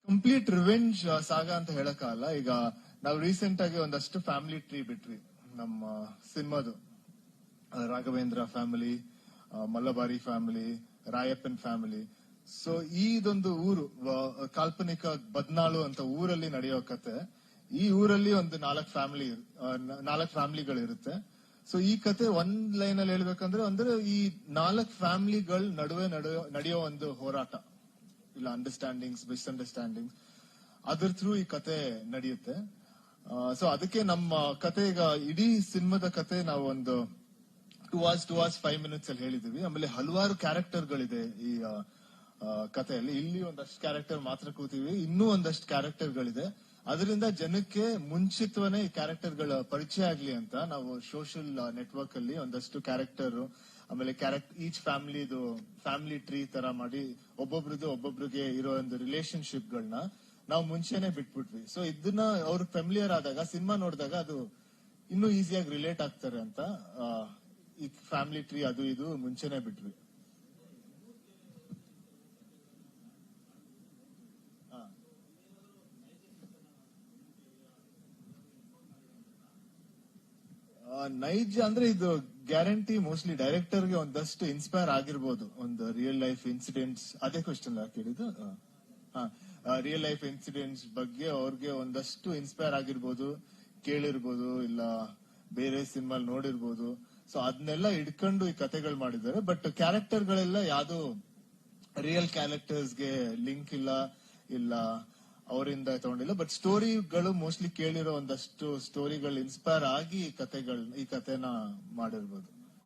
Complete revenge ಸಾಗ ಅಂತ ಹೇಳಕ್ಕಾಗಲ್ಲ. ಈಗ ನಾವು ರೀಸೆಂಟ್ ಆಗಿ ಒಂದಷ್ಟು ಫ್ಯಾಮಿಲಿ ಟ್ರೀ ಬಿಟ್ರಿ ನಮ್ಮ ಸಿನಿಮಾದು. Raghavendra family, Mallabari family, Rayappan family. So ಇದೊಂದು ಊರು, ಕಾಲ್ಪನಿಕ ಬದ್ನಾಳು ಅಂತ ಊರಲ್ಲಿ ನಡೆಯೋ ಕತೆ. ಈ ಊರಲ್ಲಿ ಒಂದು 4 ಫ್ಯಾಮಿಲಿಗಳಿರುತ್ತೆ. ಸೊ ಈ ಕತೆ ಒಂದ್ ಲೈನ್ ಅಲ್ಲಿ ಹೇಳ್ಬೇಕಂದ್ರೆ ಈ 4 ಫ್ಯಾಮಿಲಿಗಳ ನಡುವೆ ನಡೆಯೋ ಒಂದು ಹೋರಾಟ, ಇಲ್ಲ ಅಂಡರ್ಸ್ಟ್ಯಾಂಡಿಂಗ್ಸ್, ಮಿಸ್ಅಂಡರ್ಸ್ಟ್ಯಾಂಡಿಂಗ್ಸ್, ಅದ್ರ ಥ್ರೂ ಈ ಕತೆ ನಡೆಯುತ್ತೆ. ಸೊ ಅದಕ್ಕೆ ನಮ್ಮ ಕತೆ, ಈಗ ಇಡೀ ಸಿನಿಮಾದ ಕತೆ ನಾವು ಒಂದು 2 hours 5 minutes ಅಲ್ಲಿ ಹೇಳಿದೀವಿ. ಆಮೇಲೆ ಹಲವಾರು ಕ್ಯಾರೆಕ್ಟರ್ಗಳಿದೆ ಈ ಕಥೆಯಲ್ಲಿ. ಇಲ್ಲಿ ಒಂದಷ್ಟು ಕ್ಯಾರೆಕ್ಟರ್ ಮಾತ್ರ ಕೂತೀವಿ, ಇನ್ನೂ ಒಂದಷ್ಟು ಕ್ಯಾರೆಕ್ಟರ್ಗಳಿದೆ. ಅದರಿಂದ ಜನಕ್ಕೆ ಮುಂಚಿತವೇ ಈ ಕ್ಯಾರೆಕ್ಟರ್ಗಳ ಪರಿಚಯ ಆಗ್ಲಿ ಅಂತ ನಾವು ಸೋಷಿಯಲ್ ನೆಟ್ವರ್ಕ್ ಅಲ್ಲಿ ಒಂದಷ್ಟು ಕ್ಯಾರೆಕ್ಟರ್, ಆಮೇಲೆ ಈಚ್ ಫ್ಯಾಮಿಲಿ ಟ್ರೀ ತರ ಮಾಡಿ ಒಬ್ಬೊಬ್ರಿಗೆ ಇರೋ ಒಂದು ರಿಲೇಶನ್ಶಿಪ್ ಗಳನ್ನ ನಾವು ಮುಂಚೆನೆ ಬಿಟ್ಬಿಟ್ವಿ. ಸೊ ಇದನ್ನ ಅವ್ರು ಫೆಮಿಲಿಯರ್ ಆದಾಗ, ಸಿನಿಮಾ ನೋಡಿದಾಗ ಅದು ಇನ್ನೂ ಈಸಿಯಾಗಿ ರಿಲೇಟ್ ಆಗ್ತಾರೆ ಅಂತ ಈ ಫ್ಯಾಮಿಲಿ ಟ್ರೀ ಅದು ಇದು ಮುಂಚೆನೆ ಬಿಟ್ವಿ. ನೈಜ ಅಂದ್ರೆ ಇದು ಗ್ಯಾರಂಟಿ ಮೋಸ್ಟ್ಲಿ ಡೈರೆಕ್ಟರ್ಗೆ ಒಂದಷ್ಟು ಇನ್ಸ್ಪೈರ್ ಆಗಿರ್ಬೋದು. ಒಂದು ರಿಯಲ್ ಲೈಫ್ ಇನ್ಸಿಡೆಂಟ್ಸ್, ಅದೇ ಕ್ವಶನ್ ಕೇಳಿದ್ದು. ರಿಯಲ್ ಲೈಫ್ ಇನ್ಸಿಡೆಂಟ್ಸ್ ಬಗ್ಗೆ ಅವ್ರಿಗೆ ಒಂದಷ್ಟು ಇನ್ಸ್ಪೈರ್ ಆಗಿರ್ಬೋದು, ಕೇಳಿರ್ಬೋದು, ಇಲ್ಲ ಬೇರೆ ಸಿನಿಮಾ ನೋಡಿರ್ಬೋದು. ಸೊ ಅದನ್ನೆಲ್ಲ ಇಟ್ಕೊಂಡು ಈ ಕತೆಗಳು ಮಾಡಿದ್ದಾರೆ. ಬಟ್ ಕ್ಯಾರೆಕ್ಟರ್ಗಳೆಲ್ಲ ಯಾವ್ದು ರಿಯಲ್ ಕ್ಯಾರೆಕ್ಟರ್ಸ್ಗೆ ಲಿಂಕ್ ಇಲ್ಲ ಅವರಿಂದ ತಗೊಂಡಿಲ್ಲ. ಬಟ್ ಸ್ಟೋರಿಗಳು ಮೋಸ್ಟ್ಲಿ ಕೇಳಿರೋ ಒಂದಷ್ಟು ಸ್ಟೋರಿಗಳು ಇನ್ಸ್ಪೈರ್ ಆಗಿ ಈ ಕತೆನ ಮಾಡಿರ್ಬೋದು.